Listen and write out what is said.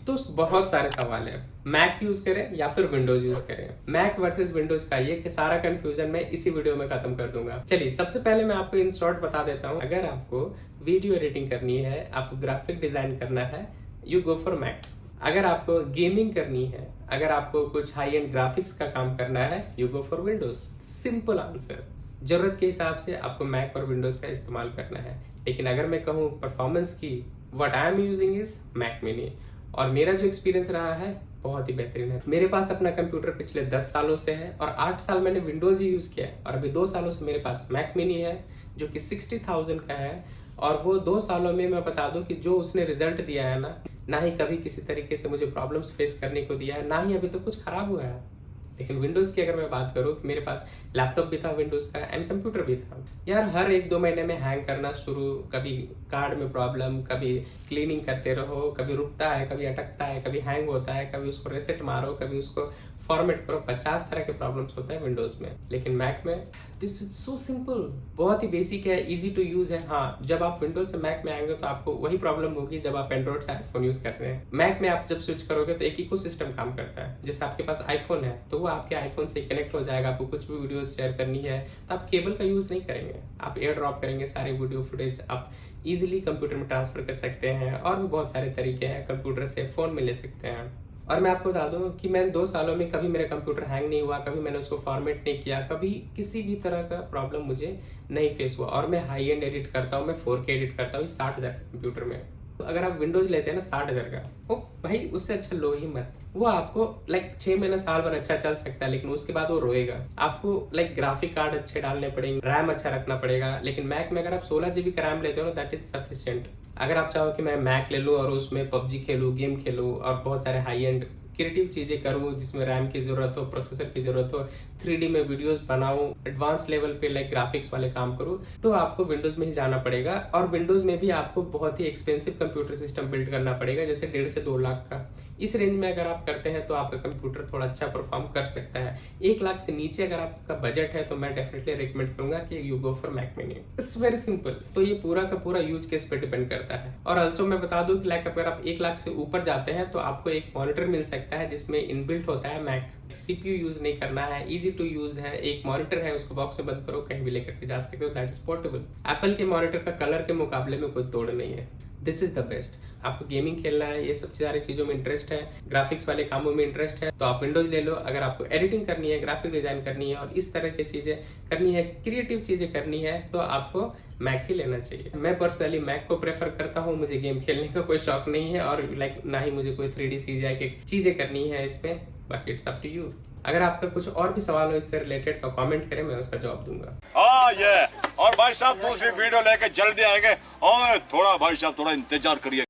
दोस्त बहुत सारे सवाल हैं, मैक यूज करें या फिर विंडोज यूज करें। मैक वर्सेस विंडोज का ये कि सारा कंफ्यूजन मैं इसी वीडियो में खत्म कर दूंगा। चलिए सबसे पहले मैं आपको इन शॉर्ट बता देता हूँ। अगर आपको वीडियो एडिटिंग करनी है, आपको ग्राफिक डिजाइन करना है, यू गो फॉर मैक। अगर आपको गेमिंग करनी है, अगर आपको कुछ हाई एंड ग्राफिक्स का काम करना है, you go for Windows. Simple answer. जरूरत के हिसाब से आपको मैक और विंडोज का इस्तेमाल करना है। लेकिन अगर मैं कहूँ परफॉर्मेंस की, what I am using is Mac mini. और मेरा जो एक्सपीरियंस रहा है बहुत ही बेहतरीन है। मेरे पास अपना कंप्यूटर पिछले 10 सालों से है और 8 साल मैंने विंडोज ही यूज किया है, और अभी 2 सालों से मेरे पास मैक मिनी है जो कि 60,000 का है। और वो 2 सालों में मैं बता दूं कि जो उसने रिजल्ट दिया है ना ही कभी किसी तरीके से मुझे प्रॉब्लम्स फेस करने को दिया है, ना ही अभी तो कुछ खराब हुआ है। लेकिन विंडोज़ की अगर मैं बात करूँ कि मेरे पास लैपटॉप भी था विंडोज़ का एंड कंप्यूटर भी था, यार हर 1-2 महीने में हैंग करना शुरू, कभी कार्ड में प्रॉब्लम, कभी क्लीनिंग करते रहो, कभी रुकता है, कभी अटकता है, कभी हैंग होता है, कभी उसको रीसेट मारो, कभी उसको फॉर्मेट करो। 50 तरह के प्रॉब्लम्स होते हैं विंडोज़ में। लेकिन मैक में दिस इज सो सिंपल, बहुत ही बेसिक है, इजी टू यूज है। हाँ, जब आप विंडोज से मैक में आएंगे तो आपको वही प्रॉब्लम होगी जब आप एंड्रॉइड से आईफोन यूज कर रहे हैं। मैक में आप जब स्विच करोगे तो एक इकोसिस्टम काम करता है। जैसे आपके पास आईफोन है तो वो आपके आईफोन से कनेक्ट हो जाएगा। आपको कुछ भी वीडियो शेयर करनी है तो आप केबल का यूज नहीं करेंगे, आप एयर ड्रॉप करेंगे। सारी वीडियो फुटेज आप इजीली कंप्यूटर में ट्रांसफर कर सकते हैं, और भी बहुत सारे तरीके हैं। कंप्यूटर से फोन में ले सकते हैं। और मैं आपको बता दूं कि मैं 2 सालों में कभी मेरा कंप्यूटर हैंग नहीं हुआ, कभी मैंने उसको फॉर्मेट नहीं किया, कभी किसी भी तरह का प्रॉब्लम मुझे नहीं फेस हुआ। और मैं हाई एंड एडिट करता हूँ, मैं 4K एडिट करता हूँ 60,000 के कंप्यूटर में। तो अगर आप विंडोज लेते हैं ना 60,000 का, वो भाई उससे अच्छा लो ही मत। वो आपको 6 महीने साल भर अच्छा चल सकता है, लेकिन उसके बाद वो रोएगा। आपको ग्राफिक कार्ड अच्छे डालने पड़ेंगे, रैम अच्छा रखना पड़ेगा। लेकिन मैक में अगर आप 16 GB का रैम लेते हो ना, दैट इज सफिशिएंट। अगर आप चाहो कि मैं मैक ले लूँ और उसमें पबजी खेलूँ, गेम खेलूँ और बहुत सारे हाई एंड क्रिएटिव चीज़ें करूँ जिसमें रैम की ज़रूरत हो, प्रोसेसर की ज़रूरत हो, 3D में वीडियोस बनाऊँ, एडवांस लेवल पे ग्राफिक्स वाले काम करूँ, तो आपको विंडोज़ में ही जाना पड़ेगा। और विंडोज़ में भी आपको बहुत ही एक्सपेंसिव कंप्यूटर सिस्टम बिल्ड करना पड़ेगा, जैसे 1.5 से 2 लाख का। इस रेंज में अगर आप करते हैं तो आपका कंप्यूटर थोड़ा अच्छा परफॉर्म कर सकता है। 1 लाख से नीचे अगर आपका बजट है तो मैं डेफिनेटली रिकमेंड करूंगा कि you go for Mac mini. It's very simple. तो ये पूरा का पूरा यूज केस पे डिपेंड करता है। और ऑल्सो मैं बता दूं कि अगर आप 1 लाख से ऊपर जाते हैं तो आपको एक मॉनिटर मिल सकता है जिसमें इनबिल्ट होता है मैक। CPU यूज नहीं करना है, इजी टू यूज है। एक मॉनिटर है, उसको बॉक्स में बंद करो, कहीं भी लेकर के जा सकते हो, दैट इज पोर्टेबल। एप्पल के मॉनिटर का कलर के मुकाबले में कोई तोड़ नहीं है। This is the best. आपको गेमिंग खेलना है, ये सब सारी चीज़ों में इंटरेस्ट है, ग्राफिक्स वाले कामों में इंटरेस्ट है, तो आप विंडोज ले लो। अगर आपको एडिटिंग करनी है, ग्राफिक डिजाइन करनी है और इस तरह की चीज़ें करनी है, क्रिएटिव चीज़ें करनी है, तो आपको मैक ही लेना चाहिए। मैं पर्सनली मैक को प्रेफर करता हूँ। मुझे गेम खेलने का कोई शौक नहीं है, और ना ही मुझे कोई 3D CGI की चीज़ें करनी है इसमें, but it's up to you. अगर आपका कुछ और भी सवाल हो इससे रिलेटेड तो कमेंट करें, मैं उसका जवाब दूंगा। ये और भाई साहब दूसरी वीडियो लेके जल्दी आएंगे, और थोड़ा भाई साहब थोड़ा इंतजार करिए।